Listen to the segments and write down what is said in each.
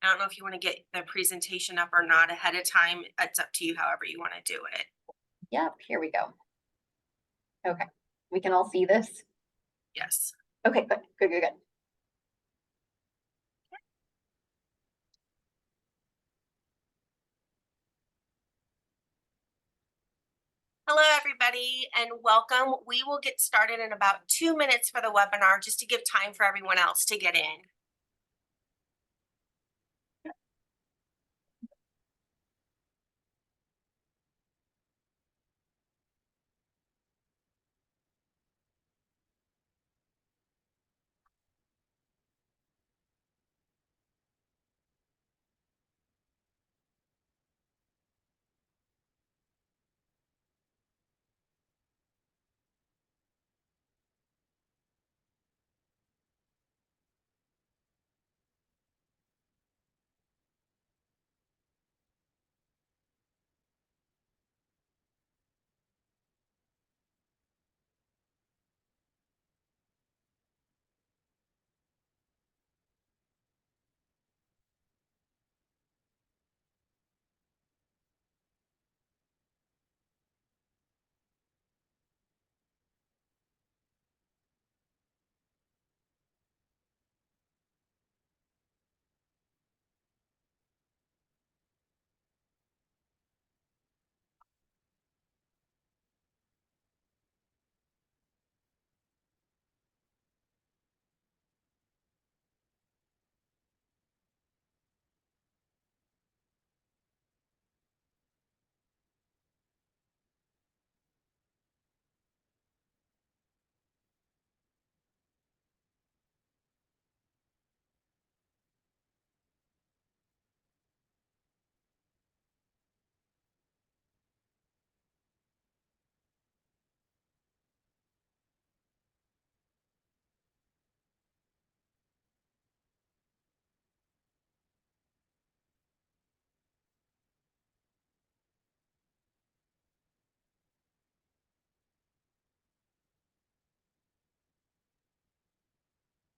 I don't know if you want to get the presentation up or not ahead of time. It's up to you, however you want to do it. Yep, here we go. Okay, we can all see this? Yes. Okay, good. Hello, everybody, and welcome. We will get started in about 2 minutes for the webinar, just to give time for everyone else to get in.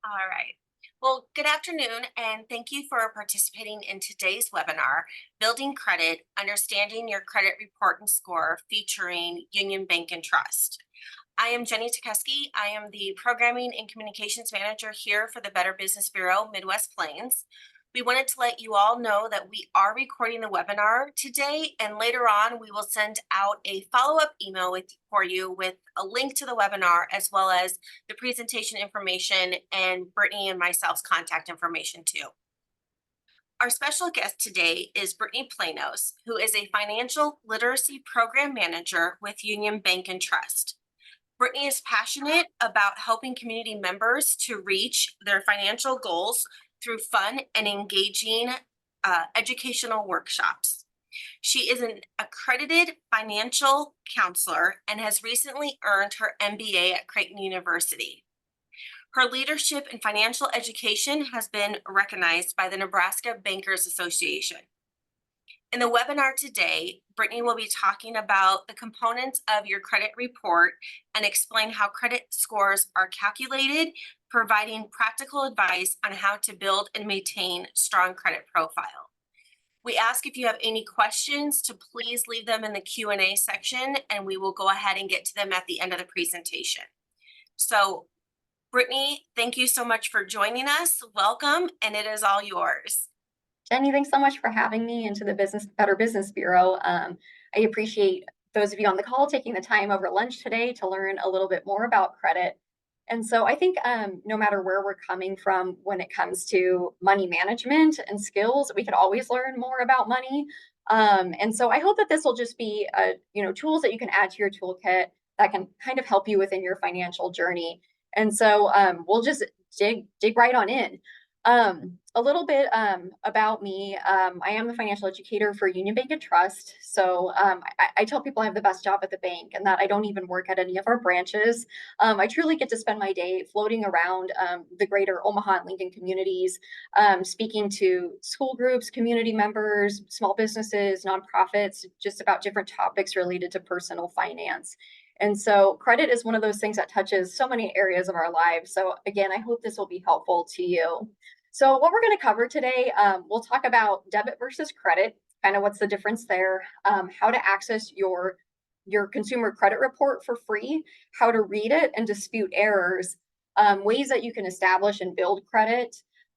All right. Well, good afternoon, and thank you for participating in today's webinar, Building Credit, Understanding Your Credit Report and Score, featuring Union Bank and Trust. I am Jenny Tukeski. I am the Programming and Communications Manager here for the Better Business Bureau, Midwest Plains. We wanted to let you all know that we are recording the webinar today, and later on we will send out a follow-up email for you with a link to the webinar, as well as the presentation information and Brittany and myself's contact information too. Our special guest today is Brittany Planos, who is a Financial Literacy Program Manager with Union Bank and Trust. Brittany is passionate about helping community members to reach their financial goals through fun and engaging educational workshops. She is an accredited financial counselor and has recently earned her MBA at Creighton University. Her leadership in financial education has been recognized by the Nebraska Bankers Association. In the webinar today, Brittany will be talking about the components of your credit report and explain how credit scores are calculated, providing practical advice on how to build and maintain strong credit profile. We ask if you have any questions to please leave them in the Q&A section, and we will go ahead and get to them at the end of the presentation. So, Brittany, thank you so much for joining us. Welcome, and it is all yours. Jenny, thanks so much for having me into the Better Business Bureau. I appreciate those of you on the call taking the time over lunch today to learn a little bit more about credit. And so I think no matter where we're coming from when it comes to money management and skills, we could always learn more about money. And so I hope that this will just be tools that you can add to your toolkit that can kind of help you within your financial journey. And so we'll just dig right on in. A little bit about me. I am the financial educator for Union Bank and Trust. So I tell people I have the best job at the bank and that I don't even work at any of our branches. I truly get to spend my day floating around the greater Omaha and Lincoln communities, speaking to school groups, community members, small businesses, nonprofits, just about different topics related to personal finance. And so credit is one of those things that touches so many areas of our lives. So again, I hope this will be helpful to you. So what we're going to cover today, we'll talk about debit versus credit, kind of what's the difference there, how to access your consumer credit report for free, how to read it and dispute errors, ways that you can establish and build credit,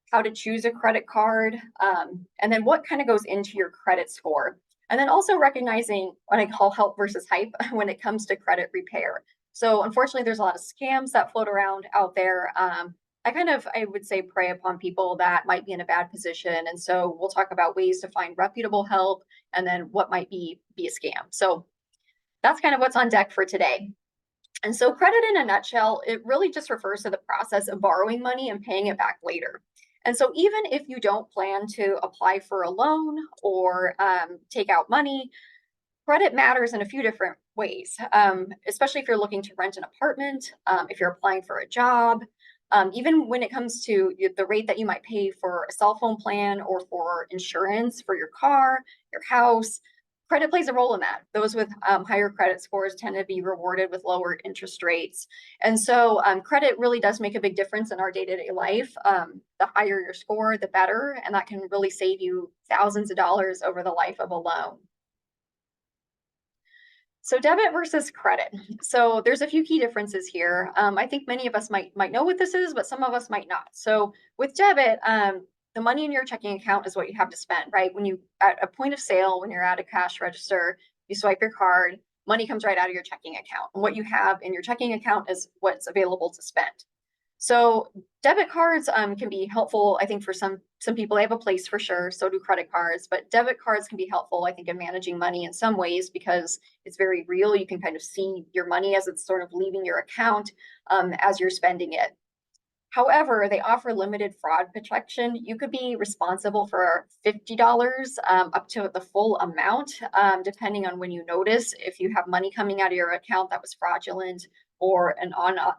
how to choose a credit card, and then what kind of goes into your credit score. And then also recognizing what I call help versus hype when it comes to credit repair. So unfortunately, there's a lot of scams that float around out there. I would say, prey upon people that might be in a bad position. And so we'll talk about ways to find reputable help and then what might be a scam. So that's kind of what's on deck for today. And so credit in a nutshell, it really just refers to the process of borrowing money and paying it back later. And so even if you don't plan to apply for a loan or take out money, credit matters in a few different ways, especially if you're looking to rent an apartment, if you're applying for a job, even when it comes to the rate that you might pay for a cell phone plan or for insurance for your car, your house. Credit plays a role in that. Those with higher credit scores tend to be rewarded with lower interest rates. And so credit really does make a big difference in our day-to-day life. The higher your score, the better, and that can really save you thousands of dollars over the life of a loan. So debit versus credit. So there's a few key differences here. I think many of us might know what this is, but some of us might not. So with debit, the money in your checking account is what you have to spend, right? When you at a point of sale, when you're at a cash register, you swipe your card, money comes right out of your checking account. And what you have in your checking account is what's available to spend. So debit cards can be helpful, I think, for some people. They have a place for sure. So do credit cards, but debit cards can be helpful, I think, in managing money in some ways because it's very real. You can kind of see your money as it's sort of leaving your account as you're spending it. However, they offer limited fraud protection. You could be responsible for $50 up to the full amount, depending on when you notice if you have money coming out of your account that was fraudulent or an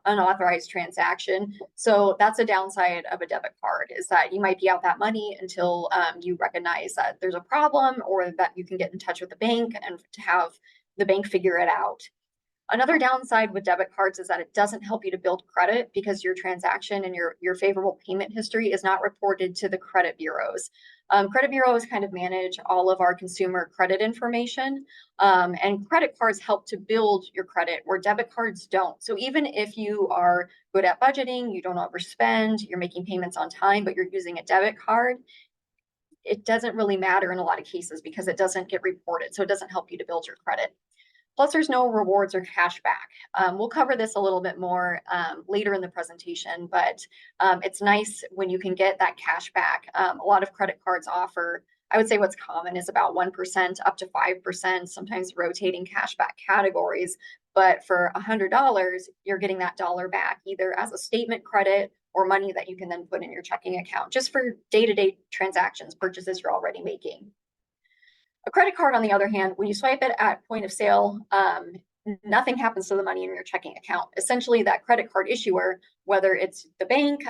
unauthorized transaction. So that's a downside of a debit card, is that you might be out that money until you recognize that there's a problem or that you can get in touch with the bank and to have the bank figure it out. Another downside with debit cards is that it doesn't help you to build credit because your transaction and your favorable payment history is not reported to the credit bureaus. Credit bureaus kind of manage all of our consumer credit information, and credit cards help to build your credit where debit cards don't. So even if you are good at budgeting, you don't overspend, you're making payments on time, but you're using a debit card, it doesn't really matter in a lot of cases because it doesn't get reported. So it doesn't help you to build your credit. Plus, there's no rewards or cash back. We'll cover this a little bit more later in the presentation, but it's nice when you can get that cash back. A lot of credit cards offer, I would say what's common is about 1% up to 5%, sometimes rotating cash back categories. But for $100, you're getting that dollar back either as a statement credit or money that you can then put in your checking account just for day-to-day transactions, purchases you're already making. A credit card, on the other hand, when you swipe it at point of sale, nothing happens to the money in your checking account. Essentially, that credit card issuer, whether it's the bank,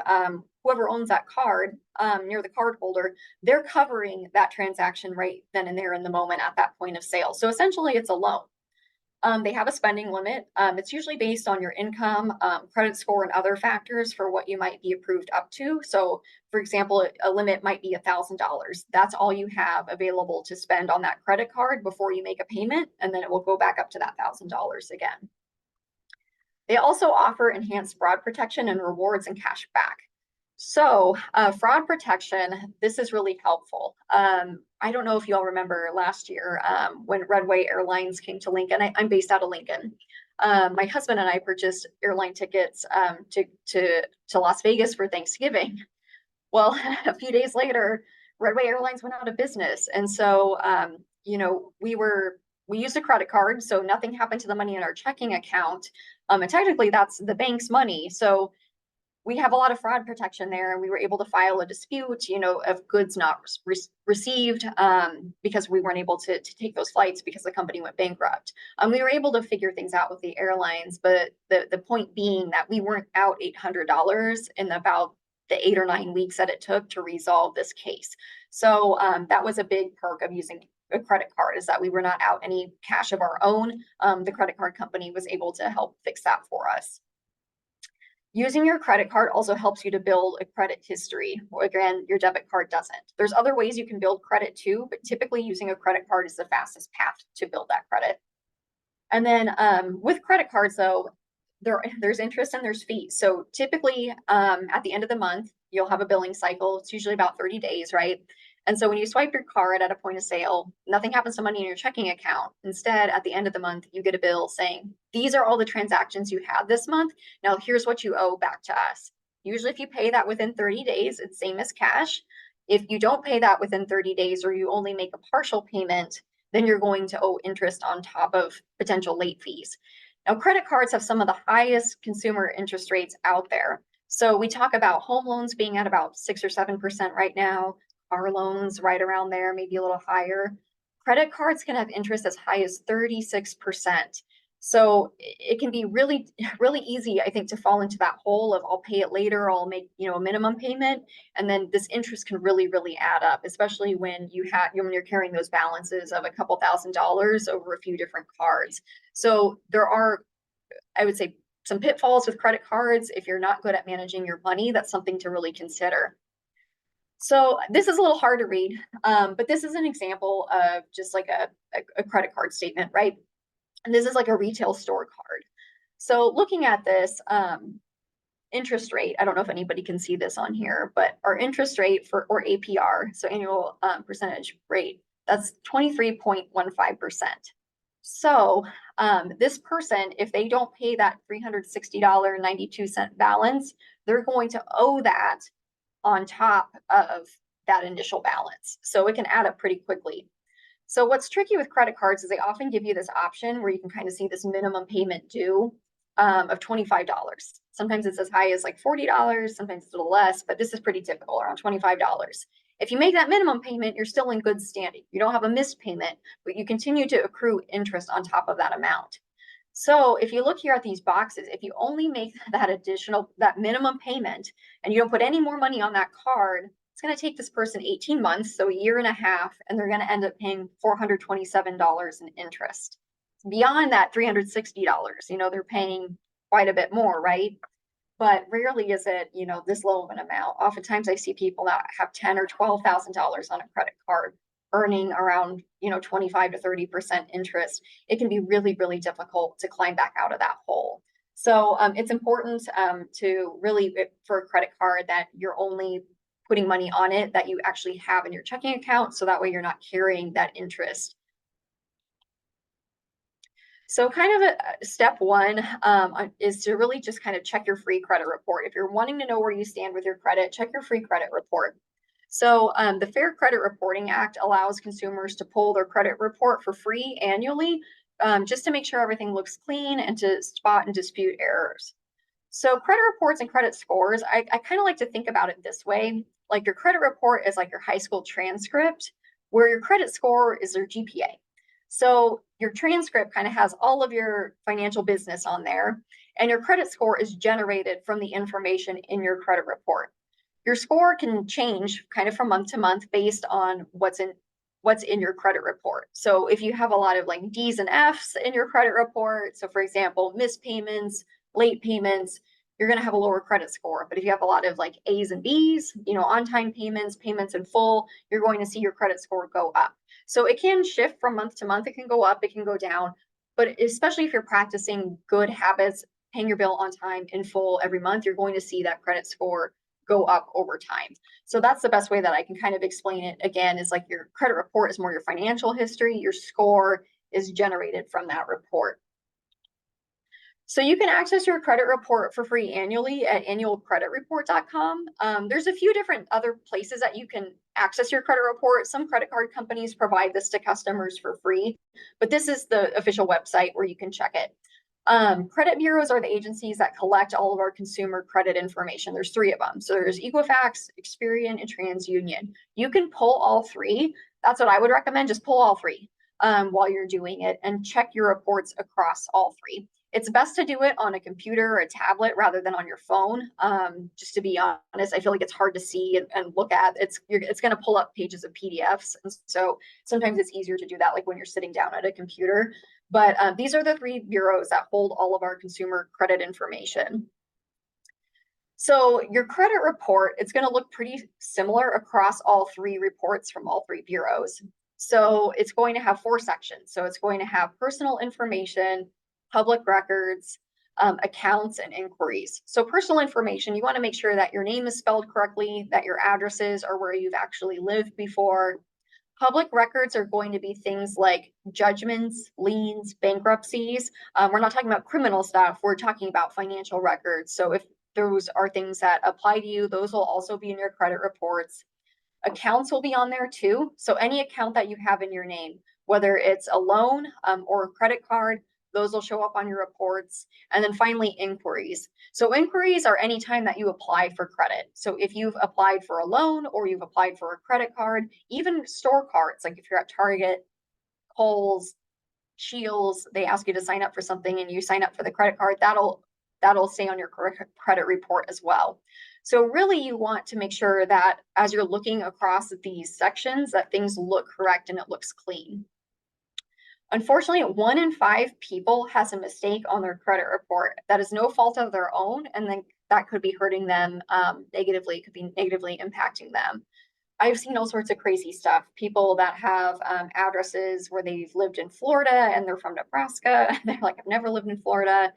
whoever owns that card near the card holder, they're covering that transaction right then and there in the moment at that point of sale. So essentially, it's a loan. They have a spending limit. It's usually based on your income, credit score, and other factors for what you might be approved up to. So, for example, a limit might be $1,000. That's all you have available to spend on that credit card before you make a payment, and then it will go back up to that $1,000 again. They also offer enhanced fraud protection and rewards and cash back. So fraud protection, this is really helpful. I don't know if you all remember last year when Redway Airlines came to Lincoln. I'm based out of Lincoln. My husband and I purchased airline tickets to Las Vegas for Thanksgiving. Well, a few days later, Redway Airlines went out of business. And so, we used a credit card, so nothing happened to the money in our checking account. And technically that's the bank's money. So we have a lot of fraud protection there, and we were able to file a dispute, of goods not received because we weren't able to take those flights because the company went bankrupt. We were able to figure things out with the airlines, but the point being that we weren't out $800 in about the 8 or 9 weeks that it took to resolve this case. So that was a big perk of using a credit card, is that we were not out any cash of our own. The credit card company was able to help fix that for us. Using your credit card also helps you to build a credit history. Again, your debit card doesn't. There's other ways you can build credit too, but typically using a credit card is the fastest path to build that credit. And then with credit cards though, there's interest and there's fees. So typically at the end of the month, you'll have a billing cycle. It's usually about 30 days, right? And so when you swipe your card at a point of sale, nothing happens to money in your checking account. Instead, at the end of the month, you get a bill saying, these are all the transactions you had this month. Now here's what you owe back to us. Usually if you pay that within 30 days, it's same as cash. If you don't pay that within 30 days or you only make a partial payment, then you're going to owe interest on top of potential late fees. Now, credit cards have some of the highest consumer interest rates out there. So we talk about home loans being at about 6 or 7% right now, car loans right around there, maybe a little higher. Credit cards can have interest as high as 36%. So it can be really, really easy, I think, to fall into that hole of I'll pay it later, I'll make, a minimum payment. And then this interest can really, really add up, especially when when you're carrying those balances of a couple $1,000s over a few different cards. So there are, I would say, some pitfalls with credit cards. If you're not good at managing your money, that's something to really consider. So this is a little hard to read, but this is an example of just like a credit card statement, right? And this is like a retail store card. So looking at this interest rate, I don't know if anybody can see this on here, but our interest rate or APR, so annual percentage rate, that's 23.15%. So this person, if they don't pay that $360.92 balance, they're going to owe that on top of that initial balance. So it can add up pretty quickly. So what's tricky with credit cards is they often give you this option where you can kind of see this minimum payment due of $25. Sometimes it's as high as like $40, sometimes it's a little less, but this is pretty typical, around $25. If you make that minimum payment, you're still in good standing. You don't have a missed payment, but you continue to accrue interest on top of that amount. So if you look here at these boxes, if you only make that minimum payment, and you don't put any more money on that card, it's going to take this person 18 months, so a year and a half, and they're going to end up paying $427 in interest. Beyond that $360, they're paying quite a bit more, right? But rarely is it, this low of an amount. Oftentimes I see people that have $10,000 or $12,000 on a credit card earning around, 25 to 30% interest. It can be really, really difficult to climb back out of that hole. So it's important to really, for a credit card, that you're only putting money on it that you actually have in your checking account. So that way you're not carrying that interest. So kind of a step one is to really just kind of check your free credit report. If you're wanting to know where you stand with your credit, check your free credit report. So the Fair Credit Reporting Act allows consumers to pull their credit report for free annually, just to make sure everything looks clean and to spot and dispute errors. So credit reports and credit scores, I kind of like to think about it this way. Like your credit report is like your high school transcript, where your credit score is your GPA. So your transcript kind of has all of your financial business on there, and your credit score is generated from the information in your credit report. Your score can change kind of from month to month based on what's in your credit report. So if you have a lot of like D's and F's in your credit report, so for example, missed payments, late payments, you're going to have a lower credit score. But if you have a lot of like A's and B's, on-time payments, payments in full, you're going to see your credit score go up. So it can shift from month to month. It can go up, it can go down, but especially if you're practicing good habits, paying your bill on time in full every month, you're going to see that credit score go up over time. So that's the best way that I can kind of explain it. Again, is like your credit report is more your financial history. Your score is generated from that report. So you can access your credit report for free annually at annualcreditreport.com. There's a few different other places that you can access your credit report. Some credit card companies provide this to customers for free, but this is the official website where you can check it. Credit bureaus are the agencies that collect all of our consumer credit information. There's 3 of them. So there's Equifax, Experian, and TransUnion. You can pull all 3. That's what I would recommend. Just pull all 3 while you're doing it and check your reports across all 3. It's best to do it on a computer or a tablet rather than on your phone. Just to be honest, I feel like it's hard to see and look at. It's going to pull up pages of PDFs. And so sometimes it's easier to do that like when you're sitting down at a computer. But these are the 3 bureaus that hold all of our consumer credit information. So your credit report, it's going to look pretty similar across all three reports from all three bureaus. So it's going to have four sections. So it's going to have personal information, public records, accounts, and inquiries. So personal information, you want to make sure that your name is spelled correctly, that your addresses are where you've actually lived before. Public records are going to be things like judgments, liens, bankruptcies. We're not talking about criminal stuff. We're talking about financial records. So if those are things that apply to you, those will also be in your credit reports. Accounts will be on there too. So any account that you have in your name, whether it's a loan or a credit card, those will show up on your reports. And then finally, inquiries. So inquiries are any time that you apply for credit. So if you've applied for a loan or you've applied for a credit card, even store cards, like if you're at Target, Kohl's, Shields, they ask you to sign up for something and you sign up for the credit card, that'll stay on your credit report as well. So really you want to make sure that as you're looking across these sections, that things look correct and it looks clean. Unfortunately, 1 in 5 people has a mistake on their credit report that is no fault of their own, and then that could be hurting them negatively, could be negatively impacting them. I've seen all sorts of crazy stuff. People that have addresses where they've lived in Florida and they're from Nebraska. They're like, I've never lived in Florida.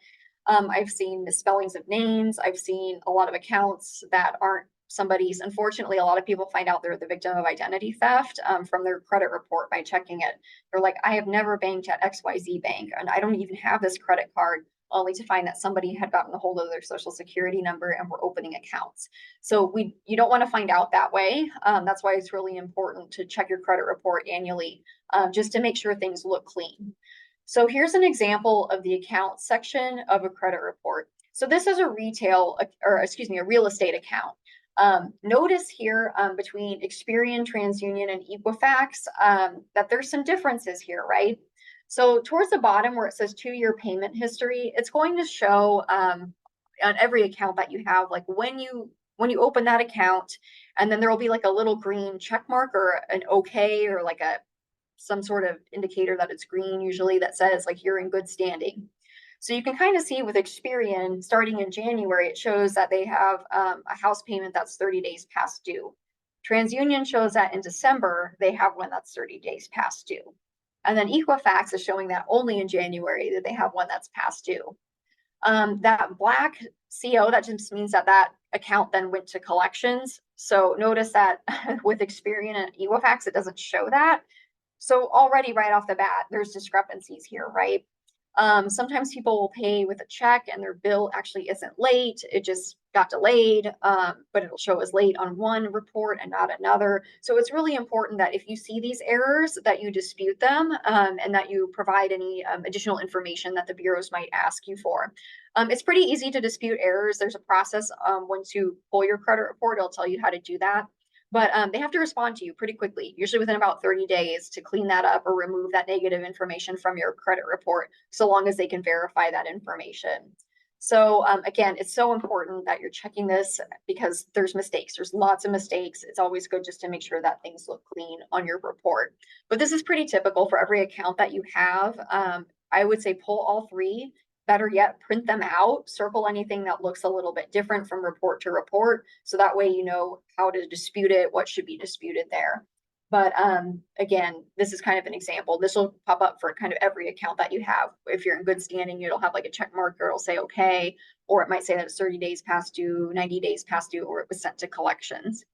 I've seen misspellings of names. I've seen a lot of accounts that aren't somebody's. Unfortunately, a lot of people find out they're the victim of identity theft from their credit report by checking it. They're like, I have never banked at XYZ Bank, and I don't even have this credit card, only to find that somebody had gotten a hold of their social security number and were opening accounts. So you don't want to find out that way. That's why it's really important to check your credit report annually, just to make sure things look clean. So here's an example of the account section of a credit report. So this is a a real estate account. Notice here between Experian, TransUnion, and Equifax that there's some differences here, right? So towards the bottom where it says 2-year payment history, it's going to show on every account that you have, like when you open that account, and then there will be like a little green check mark or an okay or like some sort of indicator that it's green usually that says like you're in good standing. So you can kind of see with Experian, starting in January, it shows that they have a house payment that's 30 days past due. TransUnion shows that in December, they have one that's 30 days past due. And then Equifax is showing that only in January that they have one that's past due. That black CO, that just means that that account then went to collections. So notice that with Experian and Equifax, it doesn't show that. So already right off the bat, there's discrepancies here, right? Sometimes people will pay with a check and their bill actually isn't late. It just got delayed, but it'll show as late on one report and not another. So it's really important that if you see these errors, that you dispute them and that you provide any additional information that the bureaus might ask you for. It's pretty easy to dispute errors. There's a process once you pull your credit report, it'll tell you how to do that. But they have to respond to you pretty quickly, usually within about 30 days to clean that up or remove that negative information from your credit report, so long as they can verify that information. So again, it's so important that you're checking this because there's mistakes. There's lots of mistakes. It's always good just to make sure that things look clean on your report. But this is pretty typical for every account that you have. I would say pull all three. Better yet, print them out, circle anything that looks a little bit different from report to report. So that way you know how to dispute it, what should be disputed there. But again, this is kind of an example. This will pop up for kind of every account that you have. If you're in good standing, it'll have like a check mark or it'll say okay, or it might say that it's 30 days past due, 90 days past due, or it was sent to collections.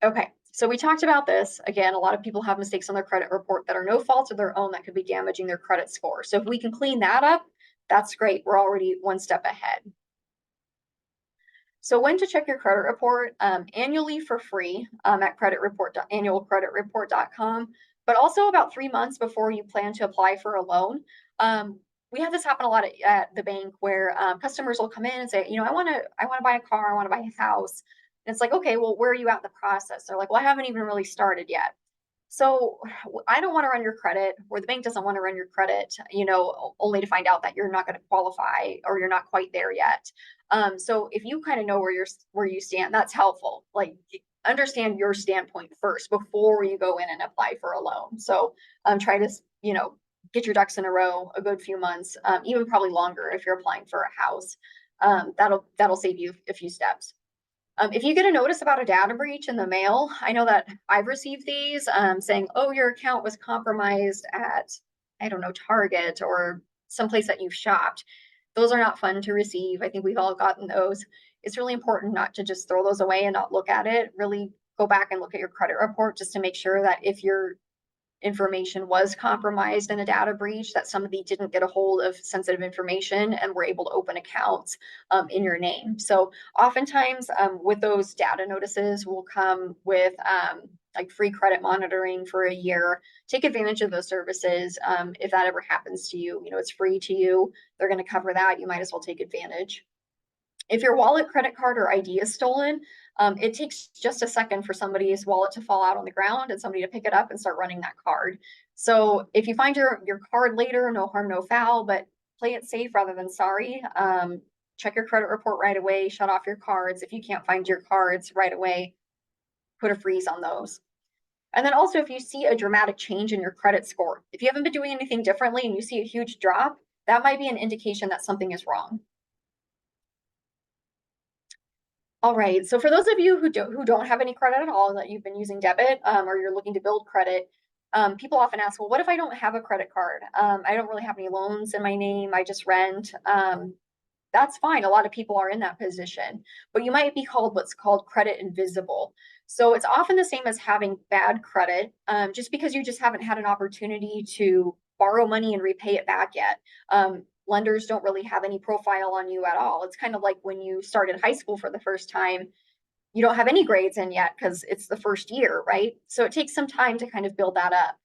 Okay, so we talked about this. Again, a lot of people have mistakes on their credit report that are no fault of their own that could be damaging their credit score. So if we can clean that up, that's great. We're already one step ahead. So when to check your credit report annually for free at annualcreditreport.com, but also about 3 months before you plan to apply for a loan. We have this happen a lot at the bank where customers will come in and say, I want to buy a car, I want to buy a house. And it's like, okay, well, where are you at in the process? They're like, well, I haven't even really started yet. So I don't want to run your credit, or the bank doesn't want to run your credit, only to find out that you're not going to qualify or you're not quite there yet. So if you kind of know where you stand, that's helpful. Like understand your standpoint first before you go in and apply for a loan. So try to, get your ducks in a row a good few months, even probably longer if you're applying for a house. That'll save you a few steps. If you get a notice about a data breach in the mail, I know that I've received these saying, oh, your account was compromised at, I don't know, Target or someplace that you've shopped. Those are not fun to receive. I think we've all gotten those. It's really important not to just throw those away and not look at it. Really go back and look at your credit report just to make sure that if your information was compromised in a data breach, that somebody didn't get a hold of sensitive information and were able to open accounts in your name. So oftentimes with those data notices will come with like free credit monitoring for a year. Take advantage of those services. If that ever happens to you, it's free to you. They're going to cover that. You might as well take advantage. If your wallet, credit card, or ID is stolen, it takes just a second for somebody's wallet to fall out on the ground and somebody to pick it up and start running that card. So if you find your card later, no harm, no foul, but play it safe rather than sorry. Check your credit report right away, shut off your cards. If you can't find your cards right away, put a freeze on those. And then also, if you see a dramatic change in your credit score, if you haven't been doing anything differently and you see a huge drop, that might be an indication that something is wrong. All right. So for those of you who don't have any credit at all, that you've been using debit or you're looking to build credit, people often ask, well, what if I don't have a credit card? I don't really have any loans in my name. I just rent. That's fine. A lot of people are in that position, but you might be called what's called credit invisible. So it's often the same as having bad credit, just because you just haven't had an opportunity to borrow money and repay it back yet. Lenders don't really have any profile on you at all. It's kind of like when you started high school for the first time, you don't have any grades in yet because it's the first year, right? So it takes some time to kind of build that up.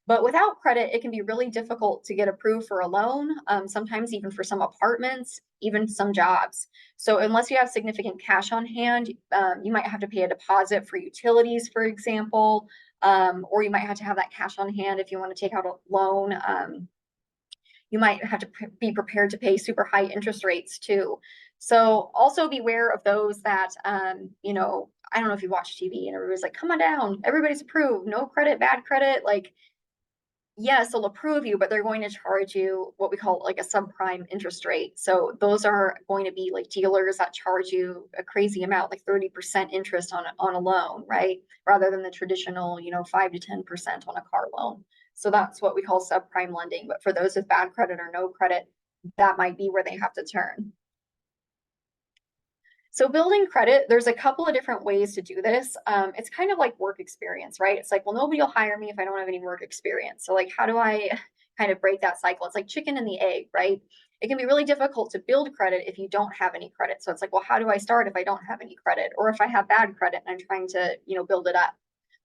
But without credit, it can be really difficult to get approved for a loan, sometimes even for some apartments, even some jobs. So unless you have significant cash on hand, you might have to pay a deposit for utilities, for example, or you might have to have that cash on hand if you want to take out a loan. You might have to be prepared to pay super high interest rates too. So also beware of those that, I don't know if you watch TV and everybody's like, come on down, everybody's approved, no credit, bad credit. Like, yes, they'll approve you, but they're going to charge you what we call like a subprime interest rate. So those are going to be like dealers that charge you a crazy amount, like 30% interest on a loan, right? Rather than the traditional, 5 to 10% on a car loan. So that's what we call subprime lending. But for those with bad credit or no credit, that might be where they have to turn. So building credit, there's a couple of different ways to do this. It's kind of like work experience, right? It's like, well, nobody will hire me if I don't have any work experience. So like, how do I kind of break that cycle? It's like chicken and the egg, right? It can be really difficult to build credit if you don't have any credit. So it's like, well, how do I start if I don't have any credit? Or if I have bad credit and I'm trying to, build it up?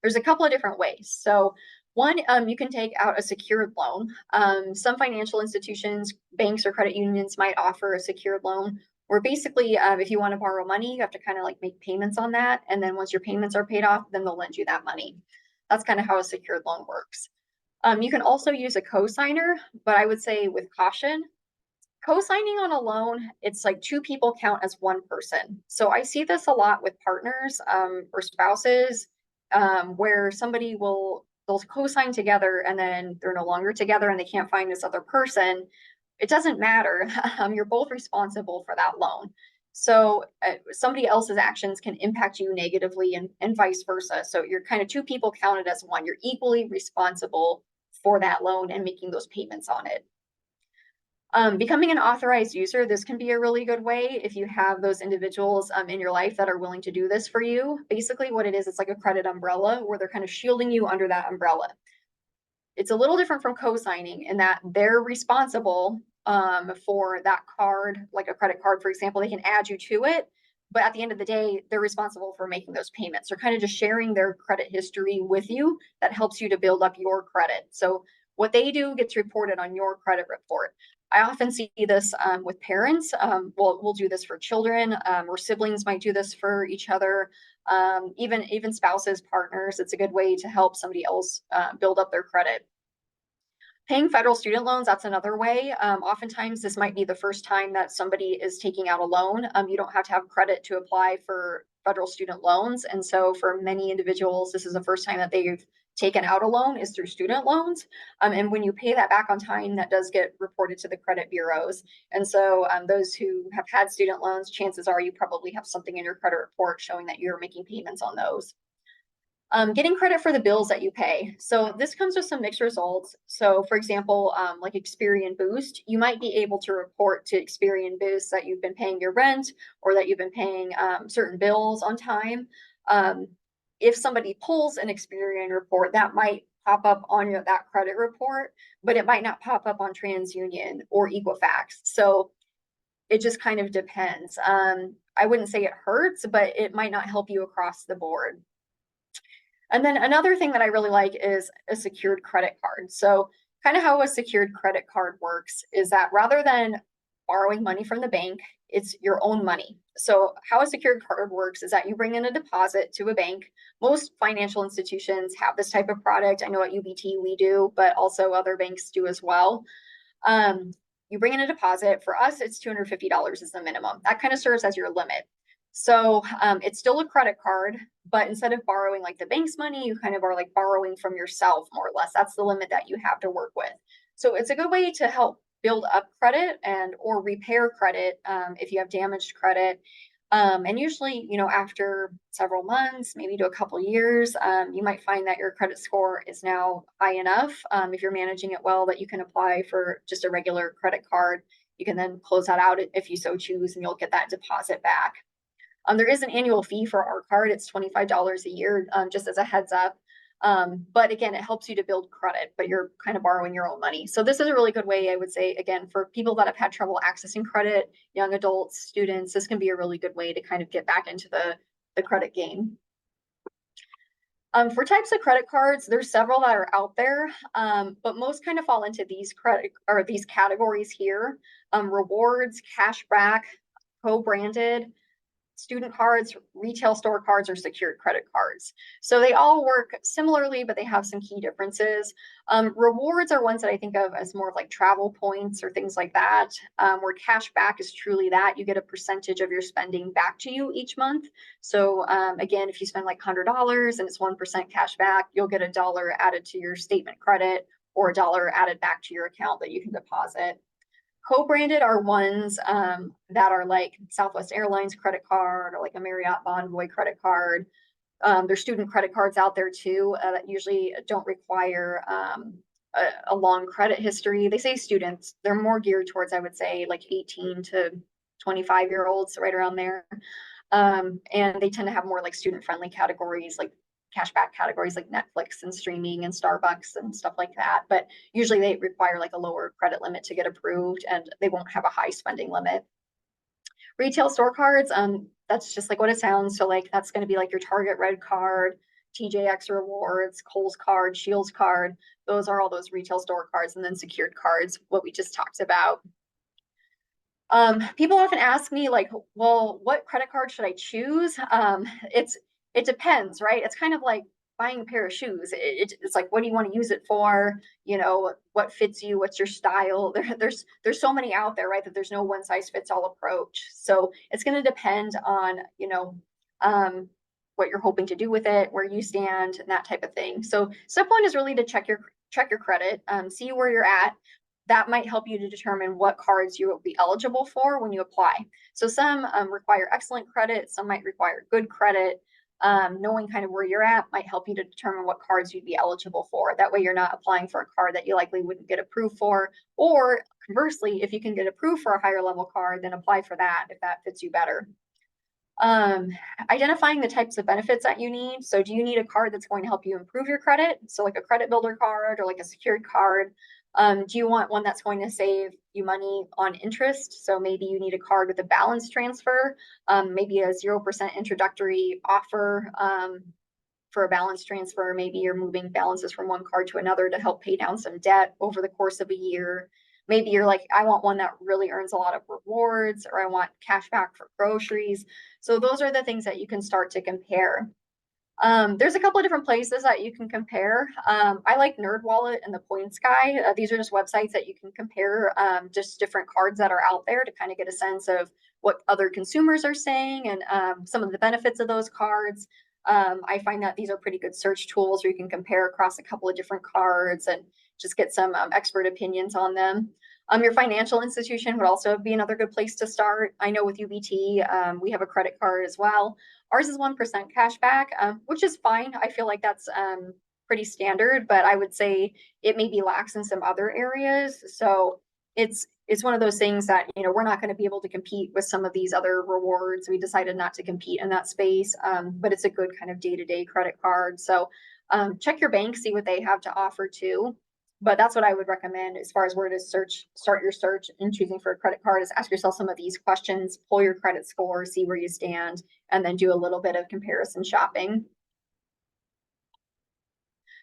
There's a couple of different ways. So one, you can take out a secured loan. Some financial institutions, banks or credit unions might offer a secured loan where basically if you want to borrow money, you have to kind of like make payments on that. And then once your payments are paid off, then they'll lend you that money. That's kind of how a secured loan works. You can also use a cosigner, but I would say with caution. Co-signing on a loan, it's like two people count as one person. So I see this a lot with partners or spouses where they'll co-sign together and then they're no longer together and they can't find this other person. It doesn't matter. You're both responsible for that loan. So somebody else's actions can impact you negatively and vice versa. So you're kind of two people counted as one. You're equally responsible for that loan and making those payments on it. Becoming an authorized user, this can be a really good way if you have those individuals in your life that are willing to do this for you. Basically what it is, it's like a credit umbrella where they're kind of shielding you under that umbrella. It's a little different from co-signing in that they're responsible for that card, like a credit card, for example. They can add you to it, but at the end of the day, they're responsible for making those payments. They're kind of just sharing their credit history with you that helps you to build up your credit. So what they do gets reported on your credit report. I often see this with parents. We'll do this for children, or siblings might do this for each other. Even spouses, partners. It's a good way to help somebody else build up their credit. Paying federal student loans, that's another way. Oftentimes, this might be the first time that somebody is taking out a loan. You don't have to have credit to apply for federal student loans. And so for many individuals, this is the first time that they've taken out a loan is through student loans. And when you pay that back on time, that does get reported to the credit bureaus. And so those who have had student loans, chances are you probably have something in your credit report showing that you're making payments on those. Getting credit for the bills that you pay. So this comes with some mixed results. So for example, like Experian Boost, you might be able to report to Experian Boost that you've been paying your rent or that you've been paying certain bills on time. If somebody pulls an Experian report, that might pop up on that credit report, but it might not pop up on TransUnion or Equifax. So it just kind of depends. I wouldn't say it hurts, but it might not help you across the board. And then another thing that I really like is a secured credit card. So kind of how a secured credit card works is that rather than borrowing money from the bank, it's your own money. So how a secured card works is that you bring in a deposit to a bank. Most financial institutions have this type of product. I know at UBT we do, but also other banks do as well. You bring in a deposit. For us, it's $250 is the minimum. That kind of serves as your limit. So it's still a credit card, but instead of borrowing like the bank's money, you kind of are like borrowing from yourself more or less. That's the limit that you have to work with. So it's a good way to help build up credit and or repair credit if you have damaged credit. And usually, after several months, maybe to a couple years, you might find that your credit score is now high enough if you're managing it well that you can apply for just a regular credit card. You can then close that out if you so choose, and you'll get that deposit back. There is an annual fee for our card. It's $25 a year, just as a heads up. But again, it helps you to build credit, but you're kind of borrowing your own money. So this is a really good way, I would say, again, for people that have had trouble accessing credit, young adults, students, this can be a really good way to kind of get back into the credit game. For types of credit cards, there's several that are out there, but most kind of fall into these categories here: rewards, cashback, co-branded, student cards, retail store cards, or secured credit cards. So they all work similarly, but they have some key differences. Rewards are ones that I think of as more of like travel points or things like that, where cash back is truly that. You get a percentage of your spending back to you each month. So again, if you spend like $100 and it's 1% cash back, you'll get $1 added to your statement credit or $1 added back to your account that you can deposit. Co-branded are ones that are like Southwest Airlines credit card or like a Marriott Bonvoy credit card. There's student credit cards out there too that usually don't require a long credit history. They say students, they're more geared towards, I would say, like 18 to 25-year-olds, right around there. And they tend to have more like student-friendly categories, like cashback categories like Netflix and streaming and Starbucks and stuff like that. But usually they require like a lower credit limit to get approved, and they won't have a high spending limit. Retail store cards, that's just like what it sounds. So like that's going to be like your Target Red Card, TJX Rewards, Kohl's Card, Shields Card. Those are all those retail store cards. And then secured cards, what we just talked about. People often ask me like, well, what credit card should I choose? It depends, right? It's kind of like buying a pair of shoes. It's like, what do you want to use it for? What fits you? What's your style? There's so many out there, right? That there's no one size fits all approach. So it's going to depend on, what you're hoping to do with it, where you stand, and that type of thing. So step one is really to check your credit, see where you're at. That might help you to determine what cards you will be eligible for when you apply. So some require excellent credit, some might require good credit. Knowing kind of where you're at might help you to determine what cards you'd be eligible for. That way you're not applying for a card that you likely wouldn't get approved for. Or conversely, if you can get approved for a higher level card, then apply for that if that fits you better. Identifying the types of benefits that you need. So do you need a card that's going to help you improve your credit? So like a credit builder card or like a secured card. Do you want one that's going to save you money on interest? So maybe you need a card with a balance transfer, maybe a 0% introductory offer for a balance transfer. Maybe you're moving balances from one card to another to help pay down some debt over the course of a year. Maybe you're like, I want one that really earns a lot of rewards, or I want cash back for groceries. So those are the things that you can start to compare. There's a couple of different places that you can compare. I like NerdWallet and the Points Guy. These are just websites that you can compare just different cards that are out there to kind of get a sense of what other consumers are saying and some of the benefits of those cards. I find that these are pretty good search tools where you can compare across a couple of different cards and just get some expert opinions on them. Your financial institution would also be another good place to start. I know with UBT, we have a credit card as well. Ours is 1% cash back, which is fine. I feel like that's pretty standard, but I would say it may be lax in some other areas. So it's one of those things that, you know, we're not going to be able to compete with some of these other rewards. We decided not to compete in that space, but it's a good kind of day-to-day credit card. So check your bank, see what they have to offer too. But that's what I would recommend as far as where to start your search in choosing for a credit card is ask yourself some of these questions, pull your credit score, see where you stand, and then do a little bit of comparison shopping.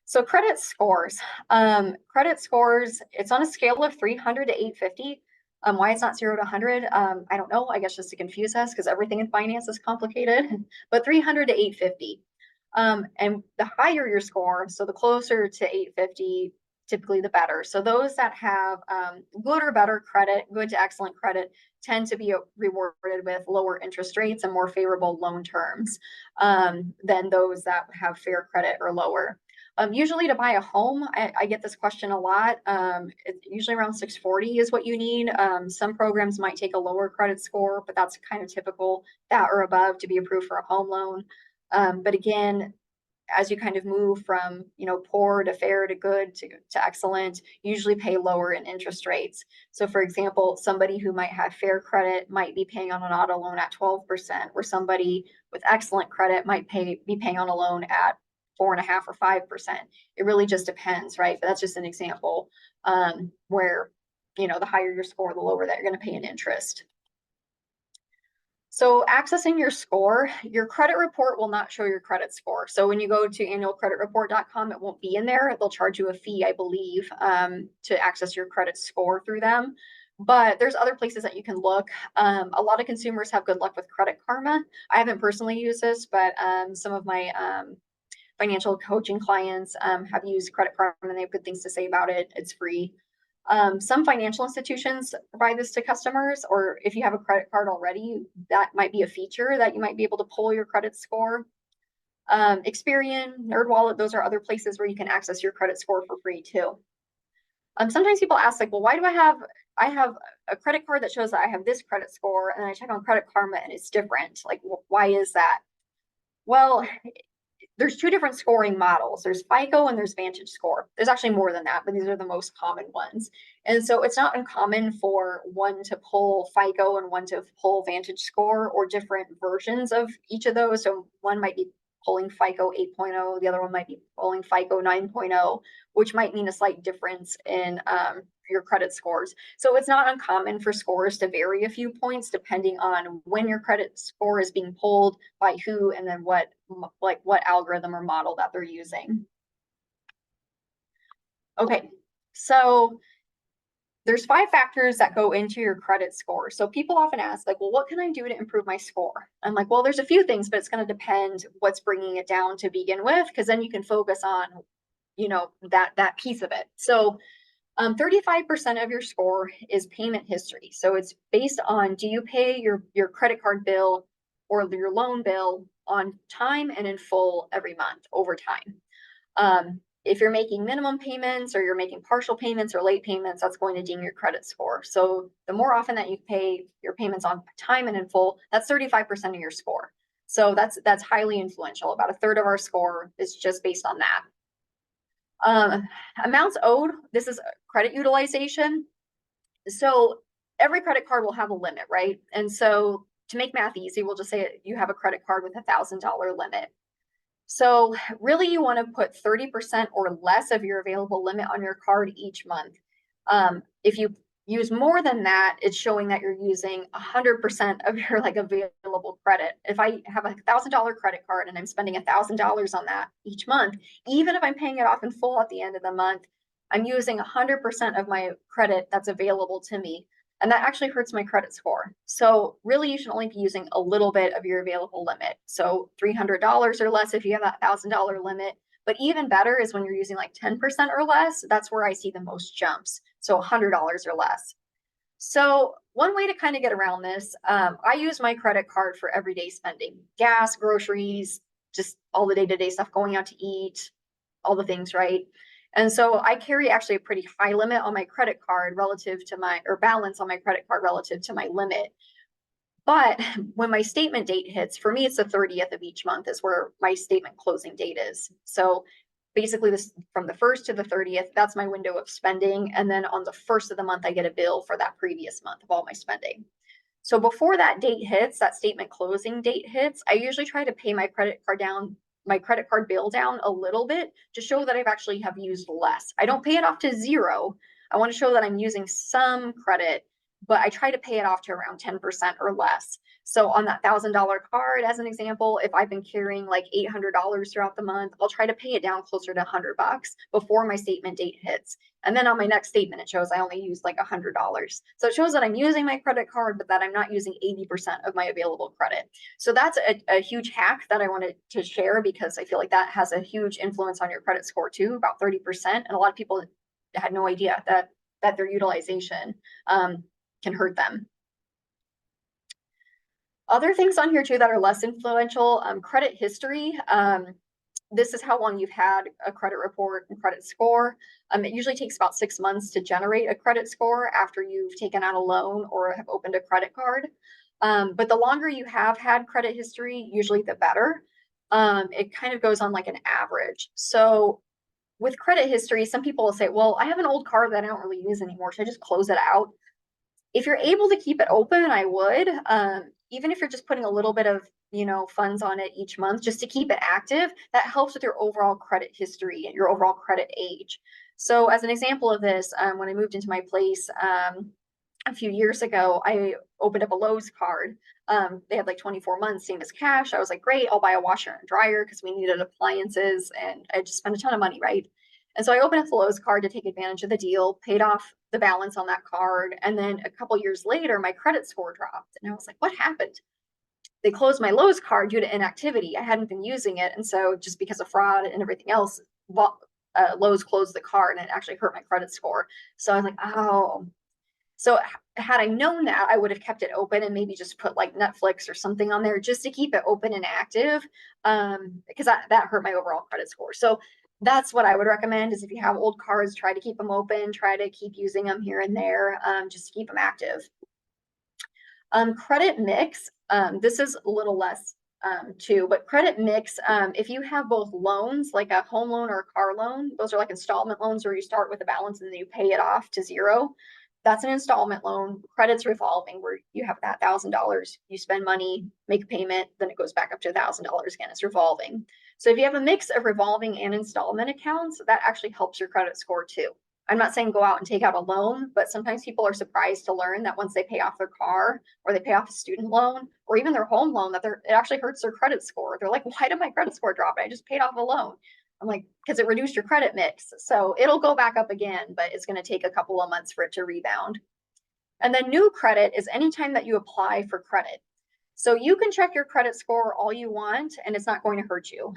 So credit scores, it's on a scale of 300 to 850. Why it's not 0 to 100, I don't know. I guess just to confuse us because everything in finance is complicated, but 300 to 850. And the higher your score, so the closer to 850, typically the better. So those that have good or better credit, good to excellent credit, tend to be rewarded with lower interest rates and more favorable loan terms than those that have fair credit or lower. Usually to buy a home, I get this question a lot. It's usually around 640 is what you need. Some programs might take a lower credit score, but that's kind of typical, that or above, to be approved for a home loan. But again, as you kind of move from, you know, poor to fair to good to excellent, usually pay lower in interest rates. So for example, somebody who might have fair credit might be paying on an auto loan at 12%, where somebody with excellent credit might be paying on a loan at 4.5% or 5%. It really just depends, right? But that's just an example where, you know, the higher your score, the lower that you're going to pay in interest. So accessing your score, your credit report will not show your credit score. So when you go to annualcreditreport.com, it won't be in there. They'll charge you a fee, I believe, to access your credit score through them. But there's other places that you can look. A lot of consumers have good luck with Credit Karma. I haven't personally used this, but some of my financial coaching clients have used Credit Karma and they have good things to say about it. It's free. Some financial institutions provide this to customers, or if you have a credit card already, that might be a feature that you might be able to pull your credit score. Experian, NerdWallet, those are other places where you can access your credit score for free too. Sometimes people ask like, well, why do I have a credit card that shows that I have this credit score and then I check on Credit Karma and it's different. Like, why is that? Well, there's two different scoring models. There's FICO and there's Vantage Score. There's actually more than that, but these are the most common ones. And so it's not uncommon for one to pull FICO and one to pull Vantage Score, or different versions of each of those. So one might be pulling FICO 8.0, the other one might be pulling FICO 9.0, which might mean a slight difference in your credit scores. So it's not uncommon for scores to vary a few points depending on when your credit score is being pulled, by who, and then what algorithm or model that they're using. Okay, so there's 5 factors that go into your credit score. So people often ask like, well, what can I do to improve my score? I'm like, well, there's a few things, but it's going to depend what's bringing it down to begin with, because then you can focus on, you know, that piece of it. So 35% of your score is payment history. So it's based on, do you pay your credit card bill or your loan bill on time and in full every month over time? If you're making minimum payments or you're making partial payments or late payments, that's going to ding your credit score. So the more often that you pay your payments on time and in full, that's 35% of your score. So that's highly influential. About a third of our score is just based on that. Amounts owed, this is credit utilization. So every credit card will have a limit, right? And so to make math easy, we'll just say you have a credit card with $1,000 limit. So really you want to put 30% or less of your available limit on your card each month. If you use more than that, it's showing that you're using 100% of your available credit. If I have a $1,000 credit card and I'm spending $1,000 on that each month, even if I'm paying it off in full at the end of the month, I'm using 100% of my credit that's available to me. And that actually hurts my credit score. So really you should only be using a little bit of your available limit. So $300 or less if you have that $1,000 limit. But even better is when you're using like 10% or less, that's where I see the most jumps. So $100 or less. So one way to kind of get around this, I use my credit card for everyday spending, gas, groceries, just all the day-to-day stuff, going out to eat, all the things, right? And so I carry actually a pretty high limit on my credit card relative to my, or balance on my credit card relative to my limit. But when my statement date hits, for me, it's the 30th of each month is where my statement closing date is. So basically this from the 1st to the 30th, that's my window of spending. And then on the 1st of the month, I get a bill for that previous month of all my spending. So before that date hits, that statement closing date hits, I usually try to pay my credit card bill down a little bit to show that I've actually have used less. I don't pay it off to zero. I want to show that I'm using some credit, but I try to pay it off to around 10% or less. So on that $1,000 card, as an example, if I've been carrying like $800 throughout the month, I'll try to pay it down closer to $100 before my statement date hits. And then on my next statement, it shows I only used like $100. So it shows that I'm using my credit card, but that I'm not using 80% of my available credit. So that's a huge hack that I wanted to share because I feel like that has a huge influence on your credit score too, about 30%. And a lot of people had no idea that their utilization can hurt them. Other things on here too that are less influential, credit history. This is how long you've had a credit report and credit score. It usually takes about 6 months to generate a credit score after you've taken out a loan or have opened a credit card. But the longer you have had credit history, usually the better. It kind of goes on like an average. So with credit history, some people will say, well, I have an old card that I don't really use anymore. Should I just close it out? If you're able to keep it open, I would. Even if you're just putting a little bit of, funds on it each month just to keep it active, that helps with your overall credit history and your overall credit age. So as an example of this, when I moved into my place a few years ago, I opened up a Lowe's card. They had like 24 months, same as cash. I was like, great, I'll buy a washer and dryer because we needed appliances and I just spent a ton of money, right? And so I opened up the Lowe's card to take advantage of the deal, paid off the balance on that card. And then a couple years later, my credit score dropped. And I was like, what happened? They closed my Lowe's card due to inactivity. I hadn't been using it. And so just because of fraud and everything else, Lowe's closed the card and it actually hurt my credit score. So I was like, oh. So had I known that, I would have kept it open and maybe just put like Netflix or something on there just to keep it open and active, because that hurt my overall credit score. So that's what I would recommend is if you have old cards, try to keep them open, try to keep using them here and there, just to keep them active. Credit mix, this is a little less too, but credit mix, if you have both loans, like a home loan or a car loan, those are like installment loans where you start with a balance and then you pay it off to zero. That's an installment loan. Credit's revolving where you have that $1,000, you spend money, make a payment, then it goes back up to $1,000 again. It's revolving. So if you have a mix of revolving and installment accounts, that actually helps your credit score too. I'm not saying go out and take out a loan, but sometimes people are surprised to learn that once they pay off their car or they pay off a student loan or even their home loan, that it actually hurts their credit score. They're like, why did my credit score drop? I just paid off a loan. I'm like, because it reduced your credit mix. So it'll go back up again, but it's going to take a couple of months for it to rebound. And then new credit is anytime that you apply for credit. So you can check your credit score all you want, and it's not going to hurt you.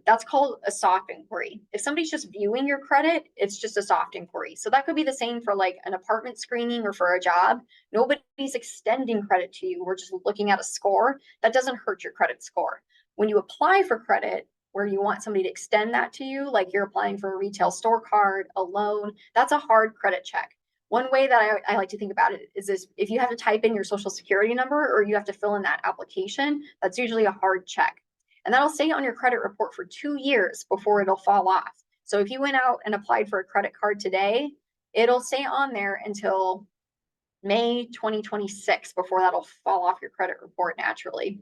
That's called a soft inquiry. If somebody's just viewing your credit, it's just a soft inquiry. So that could be the same for like an apartment screening or for a job. Nobody's extending credit to you. We're just looking at a score. That doesn't hurt your credit score. When you apply for credit, where you want somebody to extend that to you, like you're applying for a retail store card, a loan, that's a hard credit check. One way that I like to think about it is this: if you have to type in your social security number or you have to fill in that application, that's usually a hard check. And that'll stay on your credit report for 2 years before it'll fall off. So if you went out and applied for a credit card today, it'll stay on there until May 2026 before that'll fall off your credit report naturally.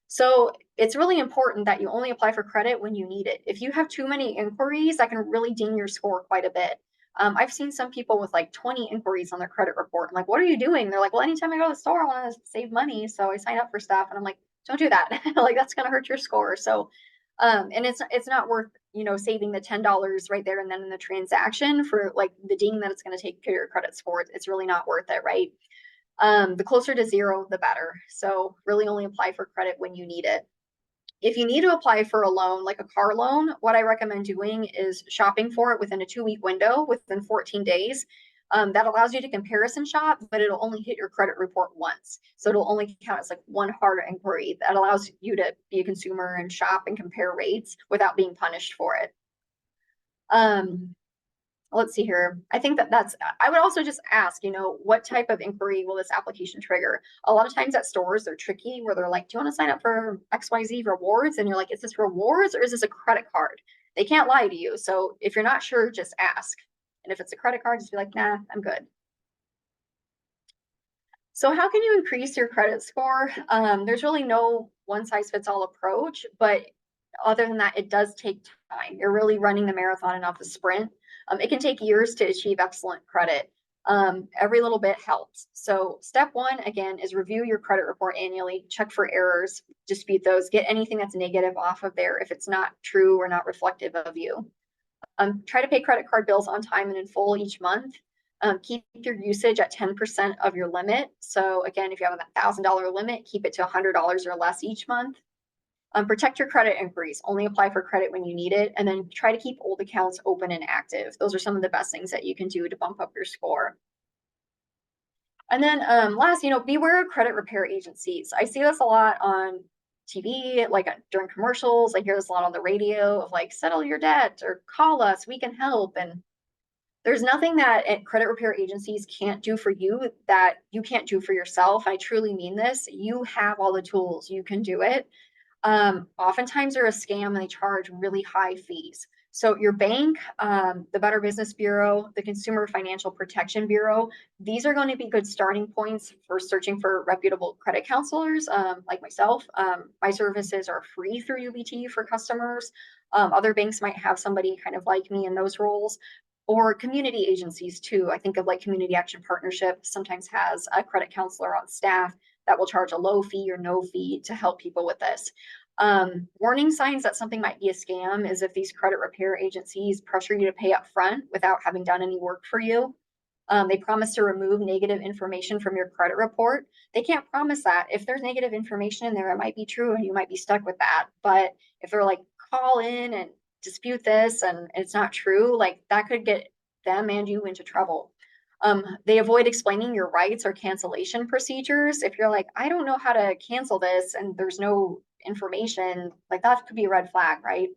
So it's really important that you only apply for credit when you need it. If you have too many inquiries, that can really ding your score quite a bit. I've seen some people with like 20 inquiries on their credit report. I'm like, what are you doing? They're like, well, anytime I go to the store, I want to save money. So I sign up for stuff. And I'm like, don't do that. Like, that's going to hurt your score. So, and it's not worth, saving the $10 right there and then in the transaction for like the ding that it's going to take to your credit score. It's really not worth it, right? The closer to zero, the better. So really only apply for credit when you need it. If you need to apply for a loan, like a car loan, what I recommend doing is shopping for it within a 2-week window, within 14 days. That allows you to comparison shop, but it'll only hit your credit report once. So it'll only count as like one hard inquiry that allows you to be a consumer and shop and compare rates without being punished for it. Let's see here. I think I would also just ask, what type of inquiry will this application trigger? A lot of times at stores, they're tricky where they're like, do you want to sign up for XYZ rewards? And you're like, is this rewards or is this a credit card? They can't lie to you. So if you're not sure, just ask. And if it's a credit card, just be like, nah, I'm good. So how can you increase your credit score? There's really no one size fits all approach, but other than that, it does take time. You're really running the marathon and not the sprint. It can take years to achieve excellent credit. Every little bit helps. So step one, again, is review your credit report annually, check for errors, dispute those, get anything that's negative off of there if it's not true or not reflective of you. Try to pay credit card bills on time and in full each month. Keep your usage at 10% of your limit. So again, if you have a $1,000 limit, keep it to $100 or less each month. Protect your credit inquiries. Only apply for credit when you need it. And then try to keep old accounts open and active. Those are some of the best things that you can do to bump up your score. And then last, beware of credit repair agencies. I see this a lot on TV, like during commercials. I hear this a lot on the radio of like, settle your debt or call us, we can help. And there's nothing that credit repair agencies can't do for you that you can't do for yourself. I truly mean this. You have all the tools, you can do it. Oftentimes they're a scam and they charge really high fees. So your bank, the Better Business Bureau, the Consumer Financial Protection Bureau, these are going to be good starting points for searching for reputable credit counselors like myself. My services are free through UBT for customers. Other banks might have somebody kind of like me in those roles, or community agencies too. I think of like Community Action Partnership sometimes has a credit counselor on staff that will charge a low fee or no fee to help people with this. Warning signs that something might be a scam is if these credit repair agencies pressure you to pay up front without having done any work for you. They promise to remove negative information from your credit report. They can't promise that. If there's negative information in there, it might be true and you might be stuck with that. But if they're like, call in and dispute this and it's not true, like that could get them and you into trouble. They avoid explaining your rights or cancellation procedures. If you're like, I don't know how to cancel this and there's no information, like that could be a red flag, right?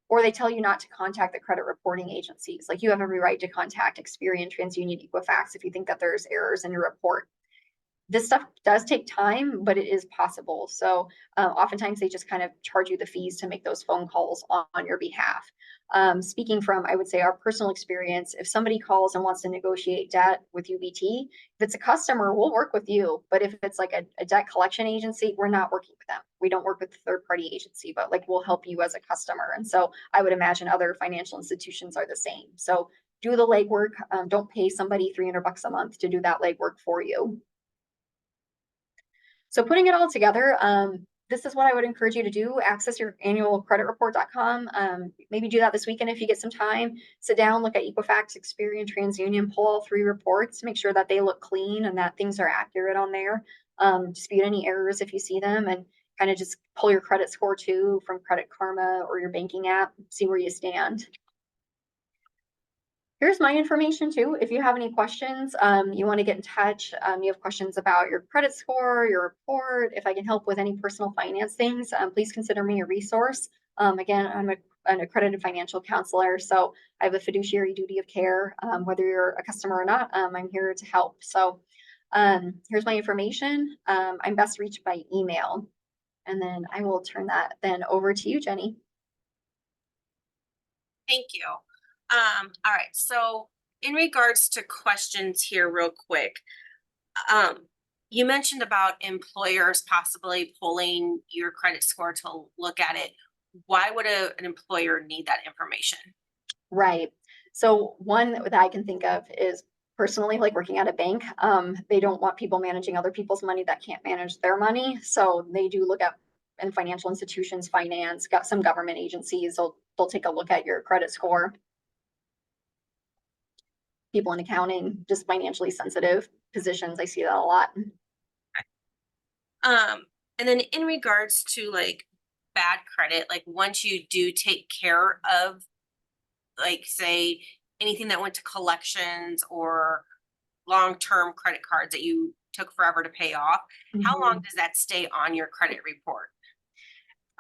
Or they tell you not to contact the credit reporting agencies. Like you have every right to contact Experian, TransUnion, Equifax if you think that there's errors in your report. This stuff does take time, but it is possible. So oftentimes they just kind of charge you the fees to make those phone calls on your behalf. Speaking from, I would say, our personal experience, if somebody calls and wants to negotiate debt with UBT, if it's a customer, we'll work with you. But if it's like a debt collection agency, we're not working with them. We don't work with the third party agency, but like we'll help you as a customer. And so I would imagine other financial institutions are the same. So do the legwork. Don't pay somebody $300 a month to do that legwork for you. So putting it all together, this is what I would encourage you to do. Access your annualcreditreport.com. Maybe do that this weekend if you get some time. Sit down, look at Equifax, Experian, TransUnion, pull all three reports, make sure that they look clean and that things are accurate on there. Dispute any errors if you see them, and kind of just pull your credit score too from Credit Karma or your banking app, see where you stand. Here's my information too. If you have any questions, you want to get in touch, you have questions about your credit score, your report, if I can help with any personal finance things, please consider me a resource. Again, I'm an accredited financial counselor, so I have a fiduciary duty of care. Whether you're a customer or not, I'm here to help. So here's my information. I'm best reached by email. And then I will turn that then over to you, Jenny. Thank you. All right, so in regards to questions here real quick, you mentioned about employers possibly pulling your credit score to look at it. Why would an employer need that information? Right. So one that I can think of is personally like working at a bank. They don't want people managing other people's money that can't manage their money. So they do look at, in financial institutions, finance, got some government agencies, they'll take a look at your credit score. People in accounting, just financially sensitive positions. I see that a lot. And then in regards to like bad credit, like once you do take care of, like say anything that went to collections or long-term credit cards that you took forever to pay off, how long Mhm. does that stay on your credit report?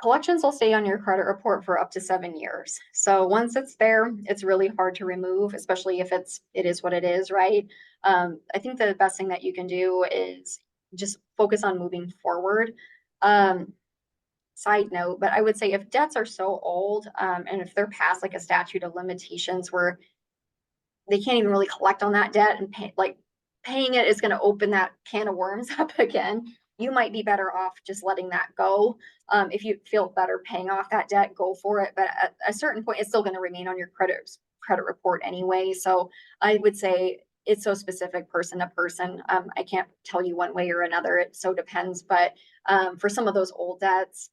Collections will stay on your credit report for up to 7 years. So once it's there, it's really hard to remove, especially if it is what it is, right? I think the best thing that you can do is just focus on moving forward. Um, Side note, but I would say if debts are so old, and if they're past like a statute of limitations where they can't even really collect on that debt and paying it is going to open that can of worms up again. You might be better off just letting that go. If you feel better paying off that debt, go for it. But at a certain point, it's still going to remain on your credit report anyway. So I would say it's so specific person to person. I can't tell you one way or another. It so depends. But for some of those old debts,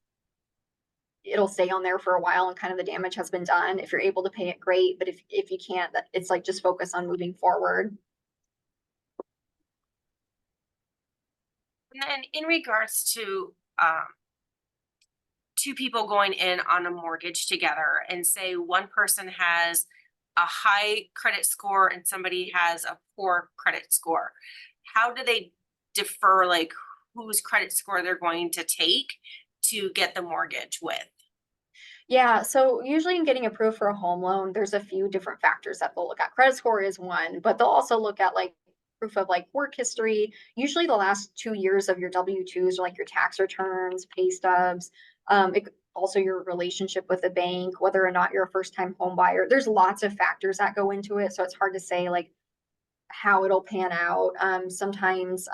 it'll stay on there for a while and kind of the damage has been done. If you're able to pay it, great. But if you can't, that it's like just focus on moving forward. And then in regards to two people going in on a mortgage together, and say one person has a high credit score and somebody has a poor credit score, how do they defer, like, whose credit score they're going to take to get the mortgage with? Yeah, so usually in getting approved for a home loan, there's a few different factors that they'll look at. Credit score is one, but they'll also look at like proof of like work history, usually the last 2 years of your W-2s or like your tax returns, pay stubs, also your relationship with the bank, whether or not you're a first time home buyer. There's lots of factors that go into it. So it's hard to say like how it'll pan out. Sometimes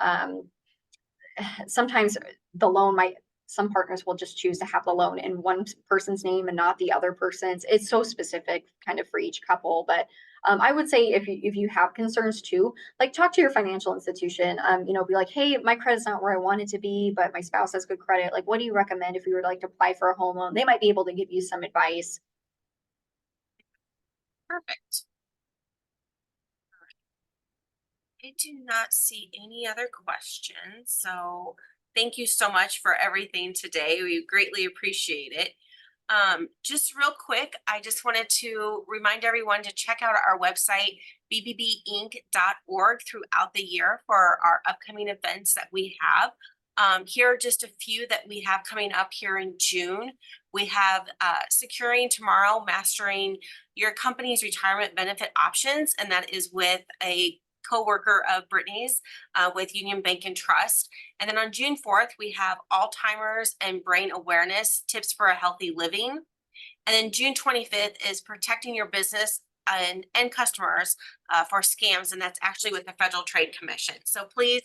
the loan might some partners will just choose to have the loan in one person's name and not the other person's. It's so specific kind of for each couple, but I would say if you have concerns too, like talk to your financial institution. Be like, hey, my credit's not where I want it to be, but my spouse has good credit. Like, what do you recommend if we were like to apply for a home loan? They might be able to give you some advice. Perfect. I do not see any other questions, so thank you so much for everything today. We greatly appreciate it. Just real quick, I just wanted to remind everyone to check out our website, bbbinc.org, throughout the year for our upcoming events that we have. Here are just a few that we have coming up here in June. We have Securing Tomorrow, Mastering Your Company's Retirement Benefit Options, and that is with a co-worker of Brittany's with Union Bank and Trust. And then on June 4th, we have Alzheimer's and Brain Awareness Tips for a Healthy Living. And then June 25th is Protecting Your Business and Customers for Scams, and that's actually with the Federal Trade Commission. So please,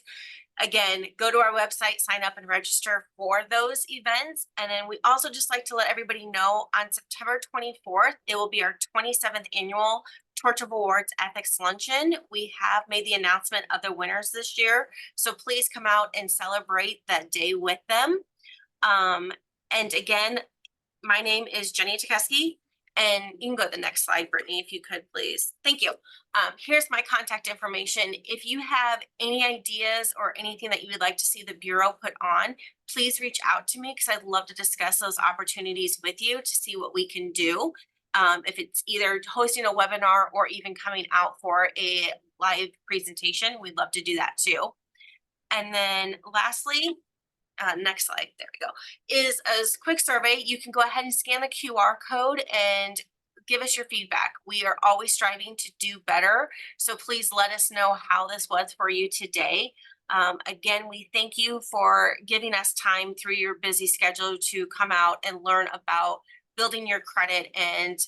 again, go to our website, sign up and register for those events. And then we also just like to let everybody know on September 24th, it will be our 27th annual Torch of Awards Ethics Luncheon. We have made the announcement of the winners this year. So please come out and celebrate that day with them. And again, my name is Jenny Tukeski. And you can go to the next slide, Brittany, if you could, please. Thank you. Here's my contact information. If you have any ideas or anything that you would like to see the Bureau put on, please reach out to me because I'd love to discuss those opportunities with you to see what we can do. If it's either hosting a webinar or even coming out for a live presentation, we'd love to do that too. And then lastly, next slide, there we go, is a quick survey. You can go ahead and scan the QR code and give us your feedback. We are always striving to do better. So please let us know how this was for you today. Again, we thank you for giving us time through your busy schedule to come out and learn about building your credit, and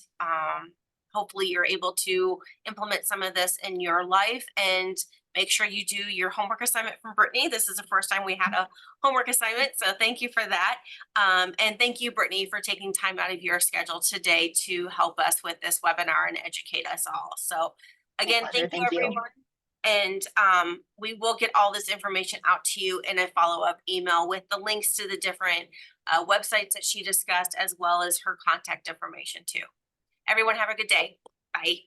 hopefully you're able to implement some of this in your life. And make sure you do your homework assignment from Brittany. This is the first time we had a homework assignment, so thank you for that. And thank you, Brittany, for taking time out of your schedule today to help us with this webinar and educate us all. So again, Pleasure. thank you, Thank you. everyone. And we will get all this information out to you in a follow-up email with the links to the different websites that she discussed, as well as her contact information too. Everyone have a good day. Bye.